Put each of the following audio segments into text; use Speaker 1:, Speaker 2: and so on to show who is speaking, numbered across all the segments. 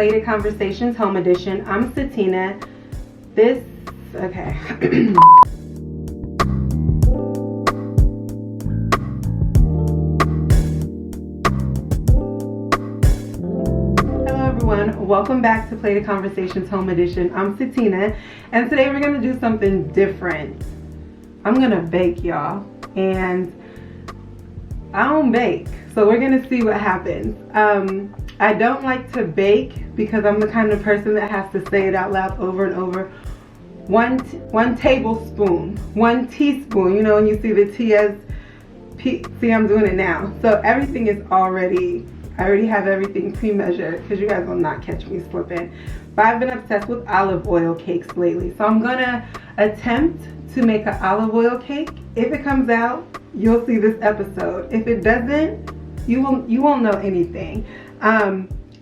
Speaker 1: Plated Conversations Home Edition. I'm Satina. Okay. Hello everyone, welcome back to Plated Conversations Home Edition. I'm Satina, and today we're gonna do something different. I'm gonna bake, y'all, and I don't bake, so we're gonna see what happens. I don't like to bake because I'm the kind of person that has to say it out loud over and over. One tablespoon, 1 teaspoon, you know, when you see the T as P, see I'm doing it now. So everything is I already have everything pre-measured because you guys will not catch me slipping. But I've been obsessed with olive oil cakes lately. So I'm gonna attempt to make an olive oil cake. If it comes out, you'll see this episode. If it doesn't, you won't know anything.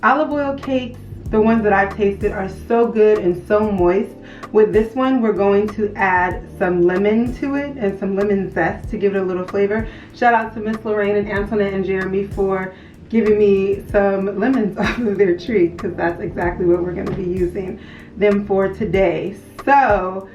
Speaker 1: Olive oil cakes, the ones that I've tasted, are so good and so moist. With this one, we're going to add some lemon to it and some lemon zest to give it a little flavor. Shout out to Miss Lorraine and Antoinette and Jeremy for giving me some lemons off of their tree, because that's exactly what we're going to be using them for today. So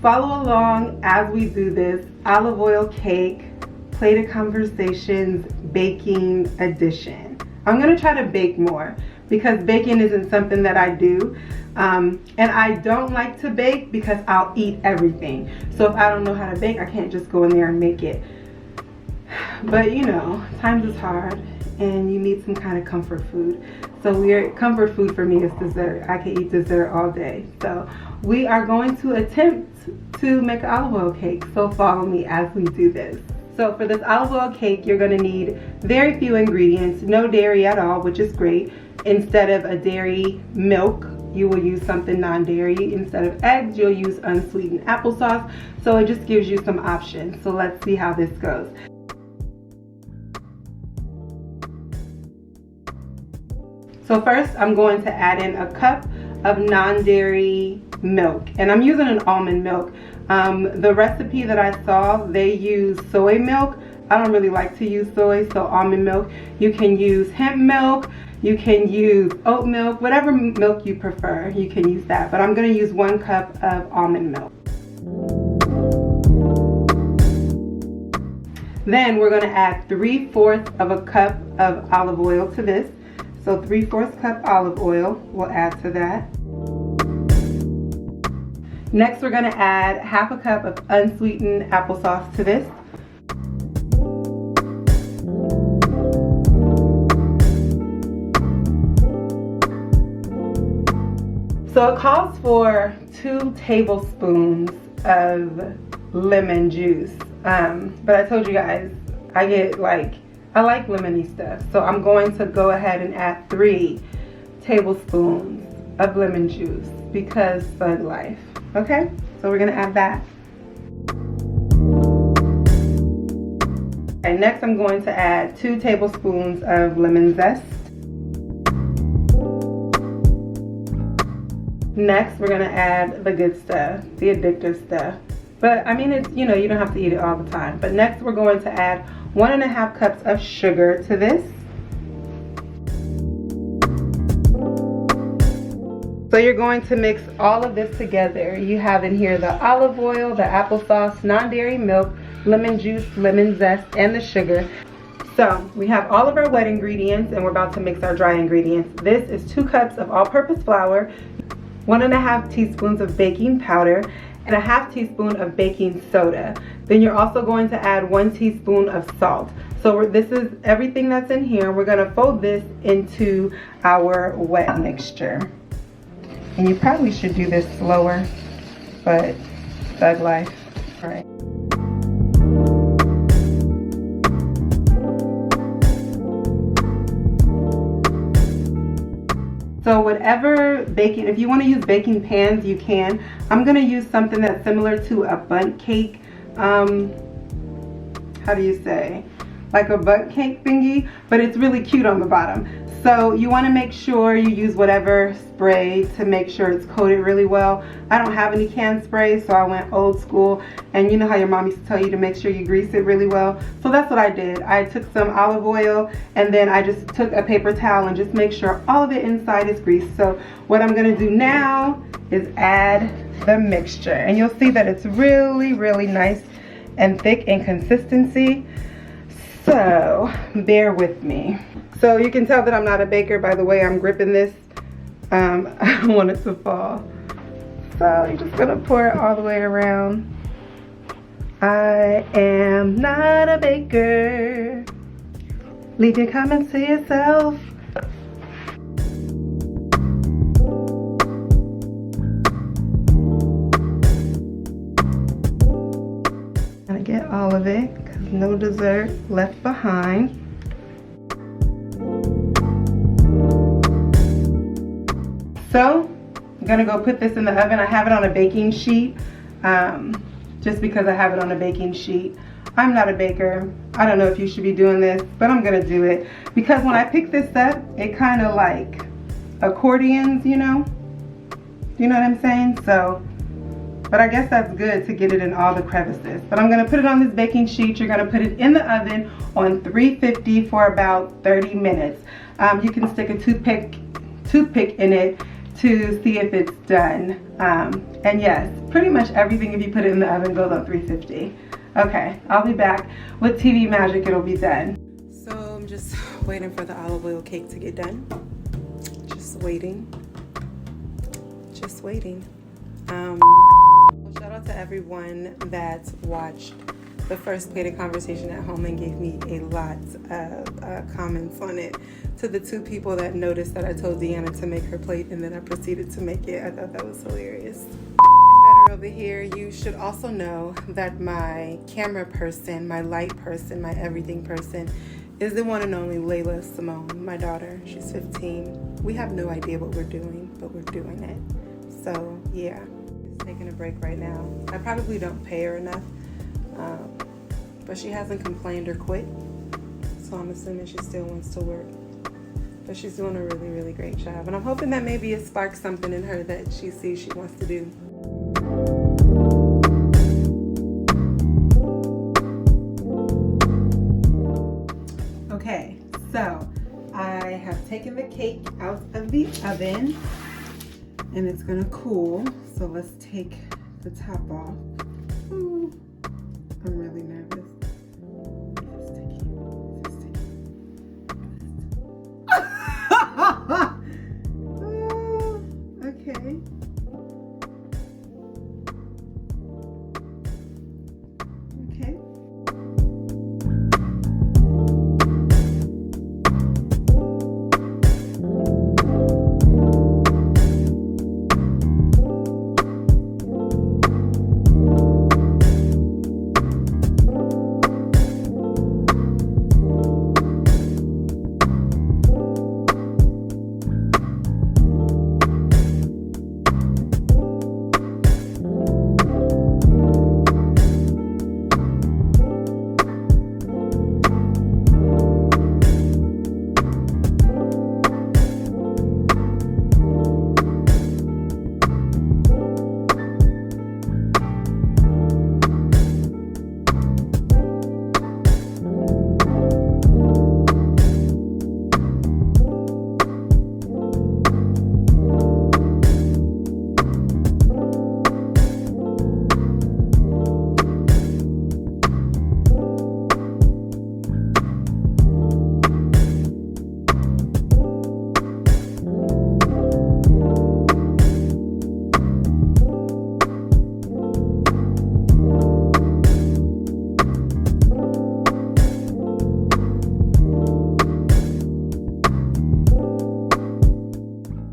Speaker 1: follow along as we do this olive oil cake Plated Conversations baking edition. I'm going to try to bake more because baking isn't something that I do. And I don't like to bake because I'll eat everything. So if I don't know how to bake, I can't just go in there and make it. But you know, times is hard and you need some kind of comfort food. So comfort food for me is dessert. I can eat dessert all day. So we are going to attempt to make an olive oil cake. So follow me as we do this. So for this olive oil cake, you're gonna need very few ingredients, no dairy at all, which is great. Instead of a dairy milk, you will use something non-dairy. Instead of eggs, you'll use unsweetened applesauce. So it just gives you some options. So let's see how this goes. So first, I'm going to add in a cup of non-dairy milk, and I'm using an almond milk. The recipe that I saw, they use soy milk. I don't really like to use soy, so almond milk. You can use hemp milk, you can use oat milk, whatever milk you prefer, you can use that. But I'm gonna use 1 cup of almond milk. Then we're gonna add 3/4 of a cup of olive oil to this. So 3/4 cup olive oil, we'll add to that. Next, we're gonna add 1/2 cup of unsweetened applesauce to this. So it calls for 2 tablespoons of lemon juice. But I told you guys, I like lemony stuff. So I'm going to go ahead and add 3 tablespoons of lemon juice because thug life. Okay, so we're gonna add that. And next I'm going to add 2 tablespoons of lemon zest. Next we're gonna add the good stuff, the addictive stuff. But I mean, it's, you know, you don't have to eat it all the time. But next we're going to add 1.5 cups of sugar to this. So you're going to mix all of this together. You have in here the olive oil, the applesauce, non-dairy milk, lemon juice, lemon zest, and the sugar. So we have all of our wet ingredients and we're about to mix our dry ingredients. This is 2 cups of all-purpose flour, 1.5 teaspoons of baking powder, and 1/2 teaspoon of baking soda. Then you're also going to add 1 teaspoon of salt. So this is everything that's in here. We're gonna fold this into our wet mixture. And you probably should do this slower, but thug life. All right. So whatever baking, if you want to use baking pans, you can. I'm going to use something that's similar to a bundt cake. How do you say? Like a bundt cake thingy, but it's really cute on the bottom. So you want to make sure you use whatever spray to make sure it's coated really well. I don't have any can spray, so I went old school. And you know how your mom used to tell you to make sure you grease it really well? So that's what I did. I took some olive oil and then I just took a paper towel and just make sure all of it inside is greased. So what I'm going to do now is add the mixture. And you'll see that it's really, really nice and thick in consistency. So bear with me. So you can tell that I'm not a baker by the way I'm gripping this. I don't want it to fall. So you're just gonna pour it all the way around. I am not a baker. Leave your comments to yourself. Gonna get all of it, because no dessert left behind. So I'm gonna go put this in the oven. I have it on a baking sheet, just because I have it on a baking sheet. I'm not a baker. I don't know if you should be doing this, but I'm gonna do it because when I pick this up, it kind of like accordions, you know what I'm saying? So, but I guess that's good to get it in all the crevices. But I'm gonna put it on this baking sheet. You're gonna put it in the oven on 350 for about 30 minutes. You can stick a toothpick in it to see if it's done. And yes, pretty much everything if you put it in the oven goes on 350. Okay, I'll be back with TV magic, it'll be done. So I'm just waiting for the olive oil cake to get done. Just waiting. Well, shout out to everyone that watched the first Plate of Conversation at home and gave me a lot of comments on it. To the 2 people that noticed that I told Deanna to make her plate and then I proceeded to make it, I thought that was hilarious. Better over here, you should also know that my camera person, my light person, my everything person is the one and only Layla Simone, my daughter. She's 15. We have no idea what we're doing, but we're doing it. So yeah, just taking a break right now. I probably don't pay her enough, but she hasn't complained or quit, so I'm assuming she still wants to work. But she's doing a really, really great job. And I'm hoping that maybe it sparks something in her that she sees she wants to do. Okay, so I have taken the cake out of the oven and it's gonna cool. So let's take the top off. Ooh, I'm really nervous. Okay.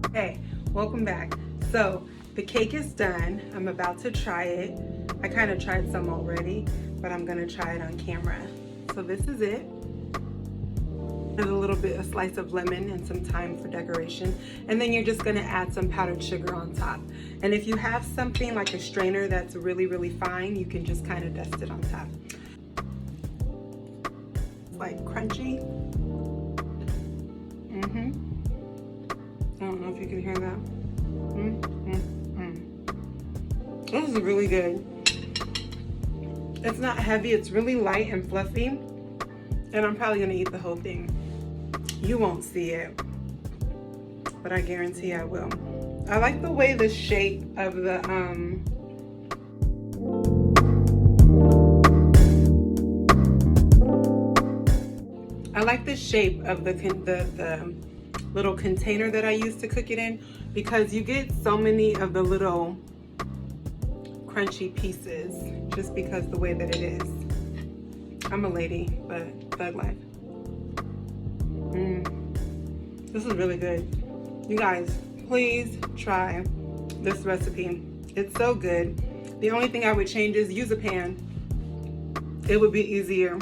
Speaker 1: Okay. Welcome back. So the cake is done. I'm about to try it. I kind of tried some already, but I'm gonna try it on camera. So this is it. There's a slice of lemon and some thyme for decoration. And then you're just gonna add some powdered sugar on top. And if you have something like a strainer that's really, really fine, you can just kind of dust it on top. It's like crunchy. I don't know if you can hear that. This is really good. It's not heavy, it's really light and fluffy. And I'm probably gonna eat the whole thing. You won't see it, but I guarantee I will. I like the way the shape of the the little container that I used to cook it in, because you get so many of the little crunchy pieces just because the way that it is. I'm a lady, but thug life. This is really good. You guys, please try this recipe. It's so good. The only thing I would change is use a pan. It would be easier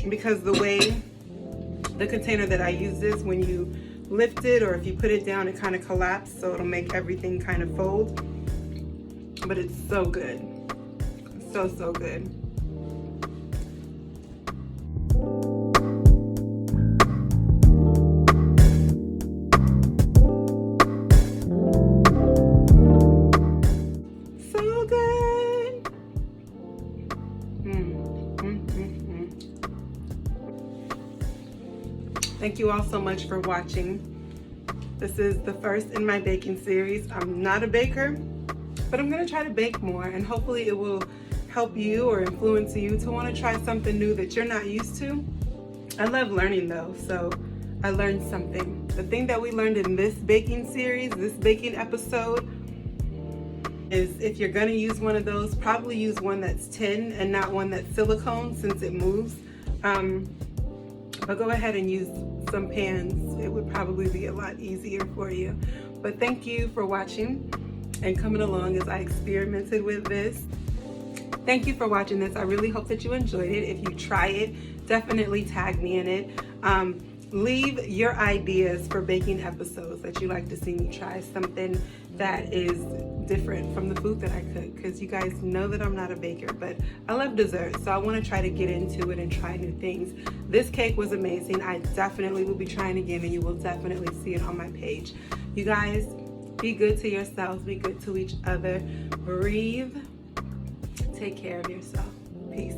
Speaker 1: because the way the container that I use this, when you lift it or if you put it down, it kind of collapses, so it'll make everything kind of fold. But it's so good. So, so good. So good. Thank you all so much for watching. This is the first in my baking series. I'm not a baker, but I'm gonna try to bake more, and hopefully it will help you or influence you to want to try something new that you're not used to. I love learning though, so I learned something. The thing that we learned in this baking series, this baking episode, is if you're gonna use one of those, probably use one that's tin and not one that's silicone, since it moves. But go ahead and use some pans. It would probably be a lot easier for you. But thank you for watching and coming along as I experimented with this. Thank you for watching this. I really hope that you enjoyed it. If you try it, definitely tag me in it. Leave your ideas for baking episodes that you like to see me try, something that is different from the food that I cook, because you guys know that I'm not a baker, but I love dessert, so I want to try to get into it and try new things. This cake was amazing. I definitely will be trying again, and you will definitely see it on my page. You guys, be good to yourselves, be good to each other, breathe, take care of yourself. Peace.